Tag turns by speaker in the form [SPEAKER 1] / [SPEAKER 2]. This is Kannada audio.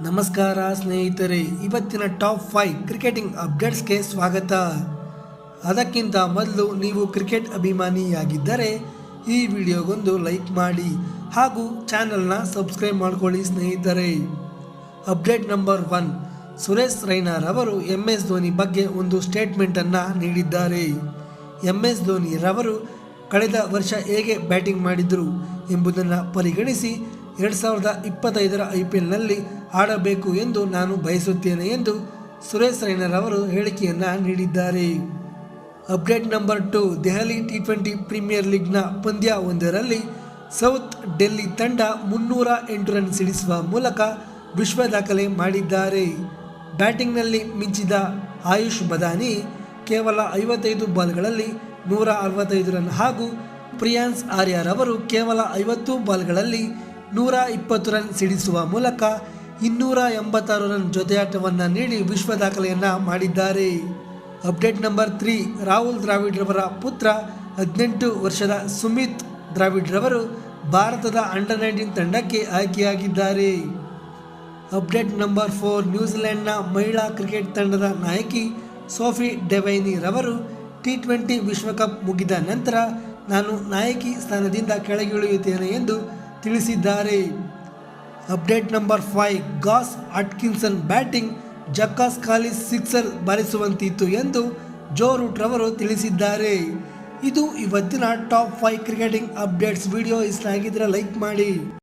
[SPEAKER 1] ನಮಸ್ಕಾರ ಸ್ನೇಹಿತರೆ, ಇವತ್ತಿನ ಟಾಪ್ 5 ಕ್ರಿಕೆಟಿಂಗ್ ಅಪ್ಡೇಟ್ಸ್ಗೆ ಸ್ವಾಗತ. ಅದಕ್ಕಿಂತ ಮೊದಲು ನೀವು ಕ್ರಿಕೆಟ್ ಅಭಿಮಾನಿಯಾಗಿದ್ದರೆ ಈ ವಿಡಿಯೋಗೊಂದು ಲೈಕ್ ಮಾಡಿ ಹಾಗೂ ಚಾನಲ್ನ ಸಬ್ಸ್ಕ್ರೈಬ್ ಮಾಡ್ಕೊಳ್ಳಿ ಸ್ನೇಹಿತರೆ. ಅಪ್ಡೇಟ್ ನಂಬರ್ 1, ಸುರೇಶ್ ರೈನಾ ರವರು MS ಧೋನಿ ಬಗ್ಗೆ ಒಂದು ಸ್ಟೇಟ್ಮೆಂಟನ್ನು ನೀಡಿದ್ದಾರೆ. MS ಧೋನಿ ರವರು ಕಳೆದ ವರ್ಷ ಹೇಗೆ ಬ್ಯಾಟಿಂಗ್ ಮಾಡಿದರು ಎಂಬುದನ್ನು ಪರಿಗಣಿಸಿ 2025ರ IPLನಲ್ಲಿ ಆಡಬೇಕು ಎಂದು ನಾನು ಬಯಸುತ್ತೇನೆ ಎಂದು ಸುರೇಶ್ ರೈನಾ ರವರು ಹೇಳಿಕೆಯನ್ನು ನೀಡಿದ್ದಾರೆ. Update number 2, Delhi T20 premier ಲೀಗ್ನ ಪಂದ್ಯ ಒಂದರಲ್ಲಿ ಸೌತ್ ಡೆಲ್ಲಿ ತಂಡ 308 ರನ್ ಸಿಡಿಸುವ ಮೂಲಕ ವಿಶ್ವ ದಾಖಲೆ ಮಾಡಿದ್ದಾರೆ. ಬ್ಯಾಟಿಂಗ್ನಲ್ಲಿ ಮಿಂಚಿದ ಆಯುಷ್ ಬದಾನಿ ಕೇವಲ 55 ಬಾಲ್ಗಳಲ್ಲಿ 165 ರನ್ ಹಾಗೂ ಪ್ರಿಯಾನ್ಸ್ ಆರ್ಯ ರವರು ಕೇವಲ 50 ಬಾಲ್ಗಳಲ್ಲಿ 120 ರನ್ ಸಿಡಿಸುವ ಮೂಲಕ 286 ರನ್ ಜೊತೆಯಾಟವನ್ನು ನೀಡಿ ವಿಶ್ವ ದಾಖಲೆಯನ್ನು ಮಾಡಿದ್ದಾರೆ. ಅಪ್ಡೇಟ್ ನಂಬರ್ 3, ರಾಹುಲ್ ದ್ರಾವಿಡ್ ರವರ ಪುತ್ರ 18 ವರ್ಷದ ಸುಮಿತ್ ದ್ರಾವಿಡ್ ರವರು ಭಾರತದ ಅಂಡರ್-19 ತಂಡಕ್ಕೆ ಆಯ್ಕೆಯಾಗಿದ್ದಾರೆ. ಅಪ್ಡೇಟ್ ನಂಬರ್ 4, ನ್ಯೂಜಿಲೆಂಡ್ನ ಮಹಿಳಾ ಕ್ರಿಕೆಟ್ ತಂಡದ ನಾಯಕಿ ಸೋಫಿ ಡೆವೈನಿ ರವರು T20 ವಿಶ್ವಕಪ್ ಮುಗಿದ ನಂತರ ನಾನು ನಾಯಕಿ ಸ್ಥಾನದಿಂದ ಕೆಳಗಿಳಿಯುತ್ತೇನೆ ಎಂದು ತಿಳಿಸಿದ್ದಾರೆ. Update number 5, Gauss Atkinson batting ಜಕ್ಕಾಸ್ ಖಾಲಿ ಸಿಕ್ಸರ್ ಬಾರಿಸುವಂತಿತ್ತು ಎಂದು ಜೋ ರೂಟ್ ರವರು ತಿಳಿಸಿದ್ದಾರೆ. ಇದು ಇವತ್ತಿನ ಟಾಪ್ 5 ಕ್ರಿಕೆಟಿಂಗ್ ಅಪ್ಡೇಟ್ಸ್. ವಿಡಿಯೋ ಇಷ್ಟ ಆಗಿದ್ರೆ ಲೈಕ್ ಮಾಡಿ.